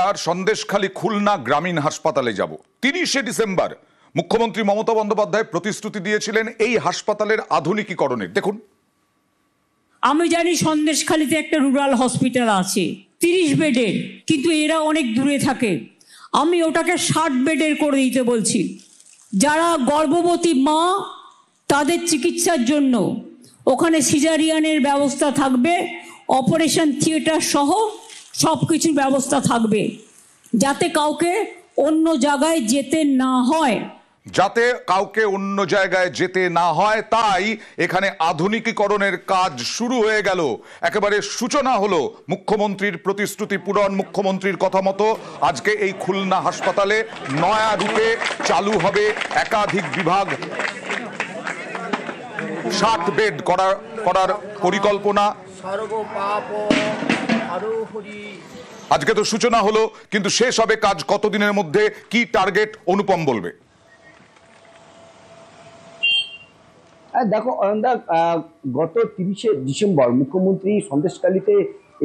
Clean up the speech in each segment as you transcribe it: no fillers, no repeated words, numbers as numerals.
আর সন্দেশখালী খুলনা গ্রামীণ হাসপাতালে যাব। 30শে ডিসেম্বর মুখ্যমন্ত্রী মমতা বন্দ্যোপাধ্যায় প্রতিশ্রুতি দিয়েছিলেন এই হাসপাতালের আধুনিকীকরণের। দেখুন, আমি জানি সন্দেশখালীতে একটা রুরাল হসপিটাল আছে 30 বেডের, কিন্তু এরা অনেক দূরে থাকে। আমি ওটাকে 60 বেডের করে দিতে বলছি। যারা গর্ভবতী মা তাদের চিকিৎসার জন্য ওখানে সিজারিয়ানের ব্যবস্থা থাকবে, অপারেশন থিয়েটার সহ সব কিছুর ব্যবস্থা থাকবে, যাতে কাউকে অন্য জায়গায় যেতে না হয়। তাই এখানে আধুনিকীকরণের কাজ শুরু হয়ে গেল। একেবারে সূচনা হলো মুখ্যমন্ত্রীর প্রতিশ্রুতি পূরণ। মুখ্যমন্ত্রীর কথা মতো আজকে এই খুলনা হাসপাতালে নয়া রূপে চালু হবে একাধিক বিভাগ, 60 বেড করার পরিকল্পনা। আজকে তো সূচনা হলো, কিন্তু শেষ হবে কাজ কতদিনের মধ্যে, কি টার্গেট অনুপম বলবে। দেখো অয়নদা, গত 30শে ডিসেম্বর মুখ্যমন্ত্রী সন্দেশখালীতে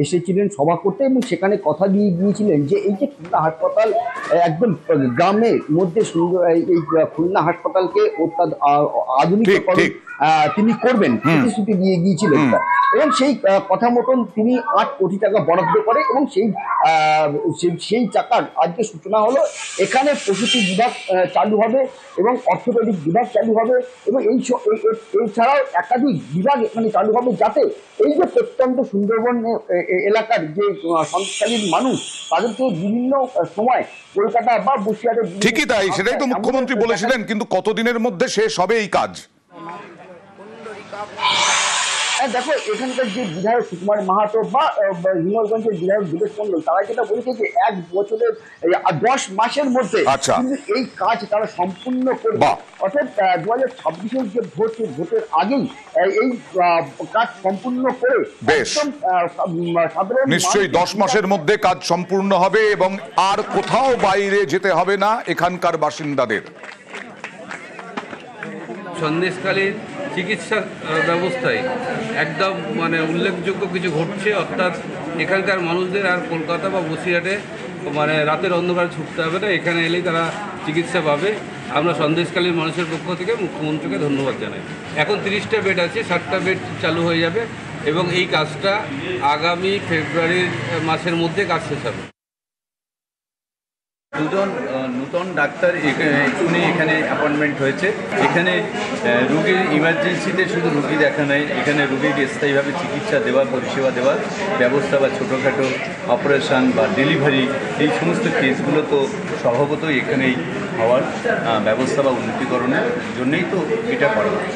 এসেছিলেন সভা করতে এবং সেখানে কথা দিয়ে গিয়েছিলেন যে এই যে খুলনা হাসপাতাল একদম গ্রামের মধ্যে সুন্দর, এই খুলনা হাসপাতালকে আধুনিকীকরণ তিনি করবেন, প্রতিশ্রুতি দিয়ে গিয়েছিলেন। এবং সেই কথা মতন তিনি 8 কোটি টাকা বরাদ্দ করে এবং সেই টাকার আজকে সূচনা হলো। এখানে প্রসূতি বিভাগ চালু হবে এবং অর্থোপেডিক বিভাগ চালু হবে এবং এছাড়াও একাধিক বিভাগ এখানে চালু হবে, যাতে এই যে প্রত্যন্ত সুন্দরবন এলাকার যে সন্দেশখালীর মানুষ, তাদেরকে বিভিন্ন সময় কলকাতা বা বসিরহাটে। ঠিকই তাই, সেটাই তো মুখ্যমন্ত্রী বলেছিলেন, কিন্তু কতদিনের মধ্যে শেষ হবে এই কাজ? দেখো, এখানকার যে বিধায়ক সুকুমার মাহাতো বা হিঙ্গলগঞ্জের বিধায়ক দিবেশ মন্ডল, তারা যেটা বলেছে যে 1 বছরের 10 মাসের মধ্যে এই কাজ তারা সম্পূর্ণ করবে। অর্থাৎ 2026-এর যে ভোটের আগেই এই কাজ সম্পূর্ণ করে সাধারণ নিশ্চয়ই 10 মাসের মধ্যে কাজ সম্পূর্ণ হবে এবং আর কোথাও বাইরে যেতে হবে না এখানকার বাসিন্দাদের। সন্দেশখালীর চিকিৎসা ব্যবস্থায় একদম উল্লেখযোগ্য কিছু ঘটছে। অর্থাৎ এখানকার মানুষদের আর কলকাতা বা বসিরহাটে রাতের অন্ধকারে ছুটতে হবে না, এখানে এলেই তারা চিকিৎসা পাবে। আমরা সন্দেশখালীর মানুষের পক্ষ থেকে মুখ্যমন্ত্রীকে ধন্যবাদ জানাই। এখন 30টা বেড আছে, 60টা বেড চালু হয়ে যাবে এবং এই কাজটা আগামী ফেব্রুয়ারির মাসের মধ্যে কাজ শেষ হবে। দুজন নতুন ডাক্তার এখানে অ্যাপয়েন্টমেন্ট হয়েছে। এখানে রোগীর ইমার্জেন্সিতে শুধু রোগী দেখা নেয়, এখানে রোগীকে স্থায়ীভাবে চিকিৎসা দেওয়ার, পরিষেবা দেওয়ার ব্যবস্থা বা ছোটোখাটো অপারেশান বা ডেলিভারি, এই সমস্ত কেসগুলো তো স্বভাবতই এখানেই হওয়ার ব্যবস্থা বা উন্নতিকরণের জন্যই তো এটা করা হয়।